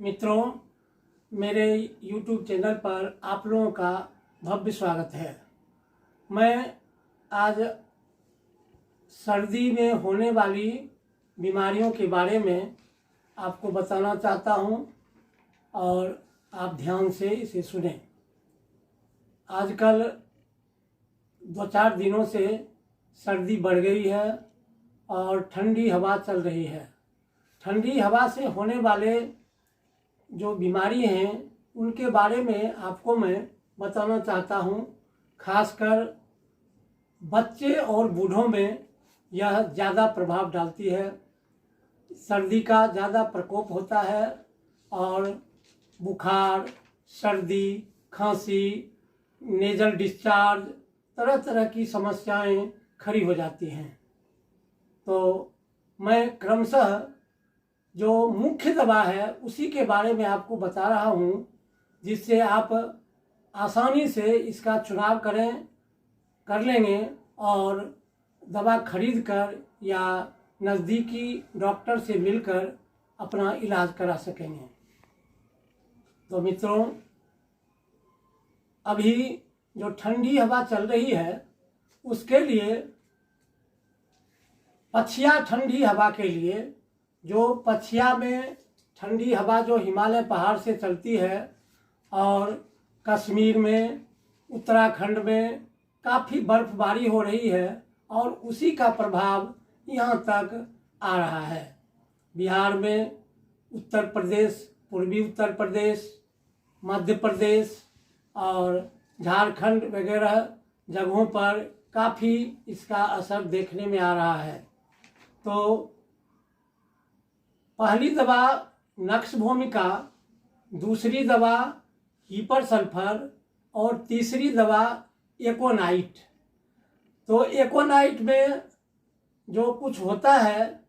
मित्रों, मेरे YouTube channel पर आप लोगों का भव्य स्वागत है। मैं आज सर्दी में होने वाली बीमारियों के बारे में आपको बताना चाहता हूं और आप ध्यान से इसे सुनें। आजकल 2-4 दिनों से सर्दी बढ़ गई है और ठंडी हवा चल रही है। ठंडी हवा से होने वाले जो बीमारी हैं उनके बारे में आपको मैं बताना चाहता हूं। खासकर बच्चे और बूढ़ों में यह ज़्यादा प्रभाव डालती है। सर्दी का ज़्यादा प्रकोप होता है और बुखार, सर्दी, खांसी, नेजल डिस्चार्ज, तरह तरह की समस्याएं खड़ी हो जाती हैं। तो मैं क्रमशः जो मुख्य दवा है उसी के बारे में आपको बता रहा हूँ, जिससे आप आसानी से इसका चुनाव कर लेंगे और दवा खरीद कर या नज़दीकी डॉक्टर से मिलकर अपना इलाज करा सकेंगे। तो मित्रों, अभी जो ठंडी हवा चल रही है उसके लिए, पछिया ठंडी हवा के लिए, जो पछिया में ठंडी हवा जो हिमालय पहाड़ से चलती है और कश्मीर में, उत्तराखंड में काफ़ी बर्फबारी हो रही है और उसी का प्रभाव यहाँ तक आ रहा है। बिहार में, उत्तर प्रदेश, पूर्वी उत्तर प्रदेश, मध्य प्रदेश और झारखंड वगैरह जगहों पर काफ़ी इसका असर देखने में आ रहा है। तो पहली दवा नक्स भूमिका, दूसरी दवा हीपर सल्फर और तीसरी दवा एकोनाइट। तो एकोनाइट में जो कुछ होता है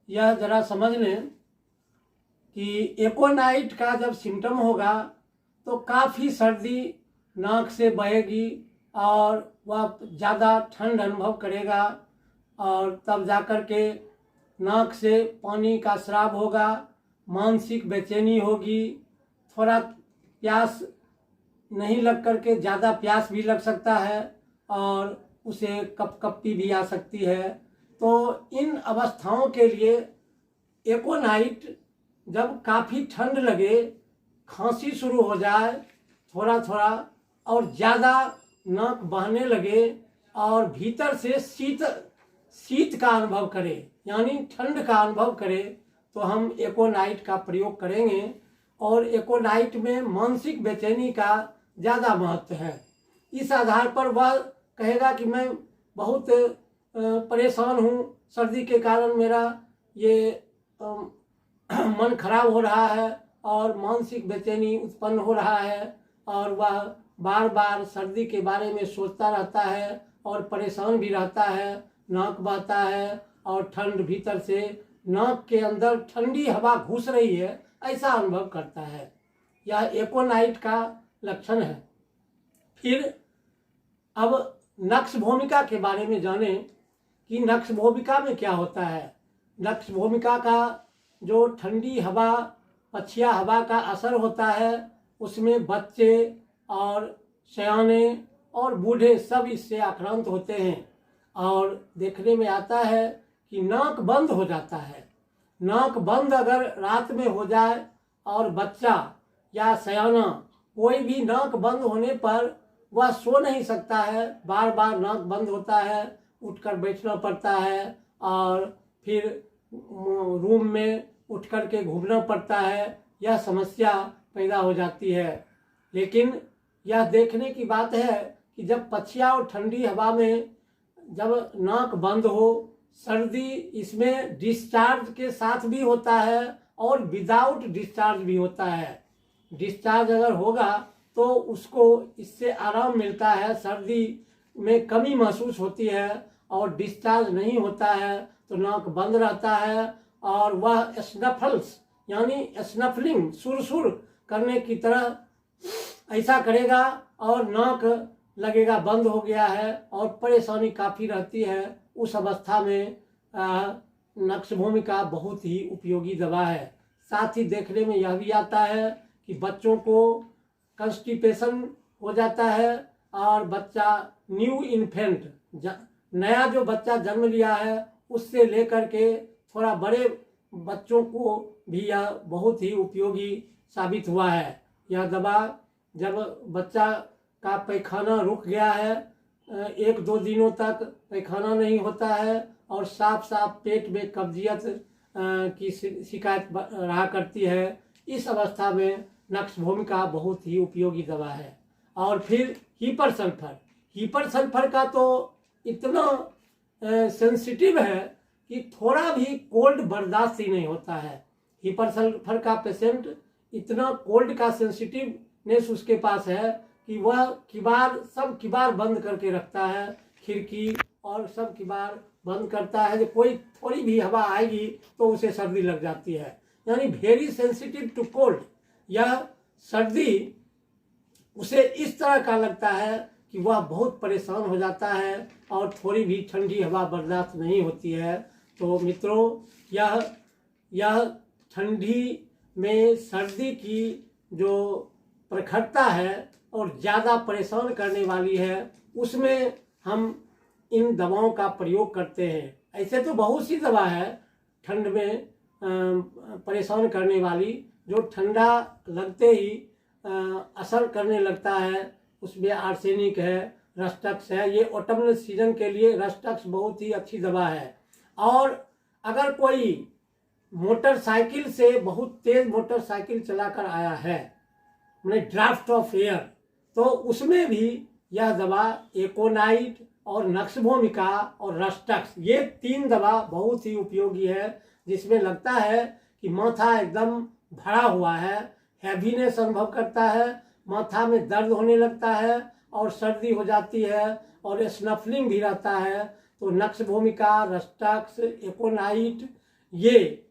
यह ज़रा समझ लें कि एकोनाइट का जब सिम्टम होगा तो काफ़ी सर्दी नाक से बहेगी और वह ज़्यादा ठंड अनुभव करेगा और तब जाकर के नाक से पानी का स्राव होगा, मानसिक बेचैनी होगी, थोड़ा प्यास नहीं लग करके ज़्यादा प्यास भी लग सकता है और उसे कपकपी भी आ सकती है। तो इन अवस्थाओं के लिए एकोनाइट, जब काफ़ी ठंड लगे, खांसी शुरू हो जाए थोड़ा थोड़ा और ज़्यादा नाक बहने लगे और भीतर से शीत का अनुभव करे, यानी ठंड का अनुभव करे, तो हम एकोनाइट का प्रयोग करेंगे। और एकोनाइट में मानसिक बेचैनी का ज़्यादा महत्व है। इस आधार पर वह कहेगा कि मैं बहुत परेशान हूँ, सर्दी के कारण मेरा ये मन खराब हो रहा है और मानसिक बेचैनी उत्पन्न हो रहा है और वह बार बार सर्दी के बारे में सोचता रहता है और परेशान भी रहता है, नाक बहता है और ठंड भीतर से नाक के अंदर ठंडी हवा घुस रही है, ऐसा अनुभव करता है। यह एकोनाइट का लक्षण है। फिर अब नक्स भूमिका के बारे में जानें कि नक्स भूमिका में क्या होता है। नक्स भूमिका का जो ठंडी हवा, पछिया हवा का असर होता है, उसमें बच्चे और सयाने और बूढ़े सब इससे आक्रांत होते हैं और देखने में आता है कि नाक बंद हो जाता है। नाक बंद अगर रात में हो जाए और बच्चा या सयाना कोई भी नाक बंद होने पर वह सो नहीं सकता है, बार बार नाक बंद होता है, उठकर बैठना पड़ता है और फिर रूम में उठ कर के घूमना पड़ता है, यह समस्या पैदा हो जाती है। लेकिन यह देखने की बात है कि जब पछिया और ठंडी हवा में जब नाक बंद हो, सर्दी इसमें डिस्चार्ज के साथ भी होता है और विदाउट डिस्चार्ज भी होता है। डिस्चार्ज अगर होगा तो उसको इससे आराम मिलता है, सर्दी में कमी महसूस होती है, और डिस्चार्ज नहीं होता है तो नाक बंद रहता है और वह स्नफल्स यानी स्नफलिंग, सुरसुर करने की तरह ऐसा करेगा और नाक लगेगा बंद हो गया है और परेशानी काफ़ी रहती है। उस अवस्था में नक्स भूमिका बहुत ही उपयोगी दवा है। साथ ही देखने में यह भी आता है कि बच्चों को कंस्टिपेशन हो जाता है और बच्चा न्यू इन्फेंट नया जो बच्चा जन्म लिया है उससे लेकर के थोड़ा बड़े बच्चों को भी यह बहुत ही उपयोगी साबित हुआ है। यह दवा जब बच्चा का पैखाना रुक गया है, 1-2 दिनों तक पैखाना नहीं होता है और साफ साफ पेट में कब्जियत की शिकायत रहा करती है, इस अवस्था में नक्स भूमिका बहुत ही उपयोगी दवा है। और फिर हीपर सल्फर का तो इतना सेंसिटिव है कि थोड़ा भी कोल्ड बर्दाश्त ही नहीं होता है। हीपर सल्फर का पेशेंट इतना कोल्ड का सेंसिटिवनेस उसके पास है कि वह सब किबार बंद करके रखता है, खिड़की और सब किबार बंद करता है। कोई थोड़ी भी हवा आएगी तो उसे सर्दी लग जाती है, यानी वेरी सेंसिटिव टू कोल्ड। यह सर्दी उसे इस तरह का लगता है कि वह बहुत परेशान हो जाता है और थोड़ी भी ठंडी हवा बर्दाश्त नहीं होती है। तो मित्रों, यह ठंडी में सर्दी की जो प्रखरता है और ज़्यादा परेशान करने वाली है, उसमें हम इन दवाओं का प्रयोग करते हैं। ऐसे तो बहुत सी दवा है ठंड में परेशान करने वाली, जो ठंडा लगते ही असर करने लगता है। उसमें आर्सेनिक है, रस्टक्स है। ये ऑटमनल सीजन के लिए रस्टक्स बहुत ही अच्छी दवा है। और अगर कोई मोटरसाइकिल से बहुत तेज मोटरसाइकिल चलाकर आया है, मैंने ड्राफ्ट ऑफ एयर, तो उसमें भी यह दवा एकोनाइट और नक्स भूमिका और रस्टक्स, ये 3 दवा बहुत ही उपयोगी है। जिसमें लगता है कि माथा एकदम भरा हुआ है, हैवीनेस अनुभव करता है, माथा में दर्द होने लगता है और सर्दी हो जाती है और स्नफलिंग भी रहता है, तो नक्स भूमिका, रस्टक्स, एकोनाइट, ये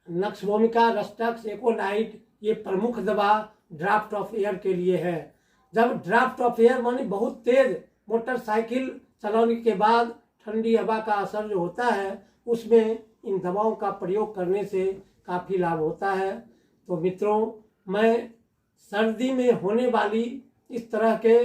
नक्स भूमिका, रस्टक्स, एकोनाइट ये प्रमुख दवा ड्राफ्ट ऑफ एयर के लिए है। जब ड्राफ्ट ऑफ एयर माने बहुत तेज मोटरसाइकिल चलाने के बाद ठंडी हवा का असर जो होता है, उसमें इन दवाओं का प्रयोग करने से काफ़ी लाभ होता है। तो मित्रों, मैं सर्दी में होने वाली इस तरह के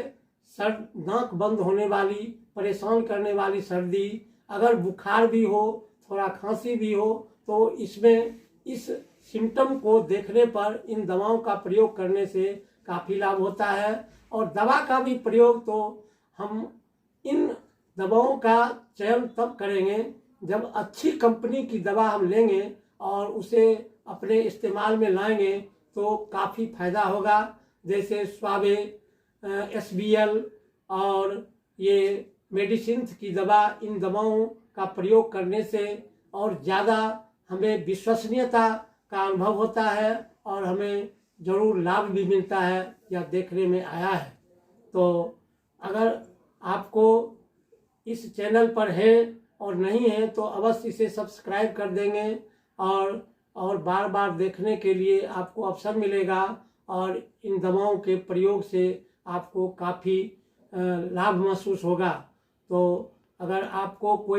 नाक बंद होने वाली, परेशान करने वाली सर्दी, अगर बुखार भी हो, थोड़ा खांसी भी हो, तो इसमें इस सिम्टम को देखने पर इन दवाओं का प्रयोग करने से काफ़ी लाभ होता है। और दवा का भी प्रयोग तो हम इन दवाओं का चयन तब करेंगे जब अच्छी कंपनी की दवा हम लेंगे और उसे अपने इस्तेमाल में लाएंगे तो काफ़ी फायदा होगा। जैसे स्वावे, SBL और ये मेडिसिन की दवा, इन दवाओं का प्रयोग करने से और ज़्यादा हमें विश्वसनीयता का अनुभव होता है और हमें ज़रूर लाभ भी मिलता है, यह देखने में आया है। तो अगर आपको इस चैनल पर है और नहीं है तो अवश्य इसे सब्सक्राइब कर देंगे और बार बार देखने के लिए आपको अवसर मिलेगा और इन दवाओं के प्रयोग से आपको काफ़ी लाभ महसूस होगा। तो अगर आपको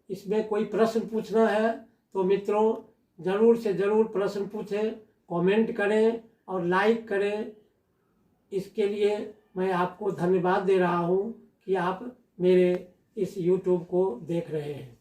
इसमें कोई प्रश्न पूछना है तो मित्रों ज़रूर से ज़रूर प्रश्न पूछें, कमेंट करें और लाइक करें। इसके लिए मैं आपको धन्यवाद दे रहा हूँ कि आप मेरे इस YouTube को देख रहे हैं।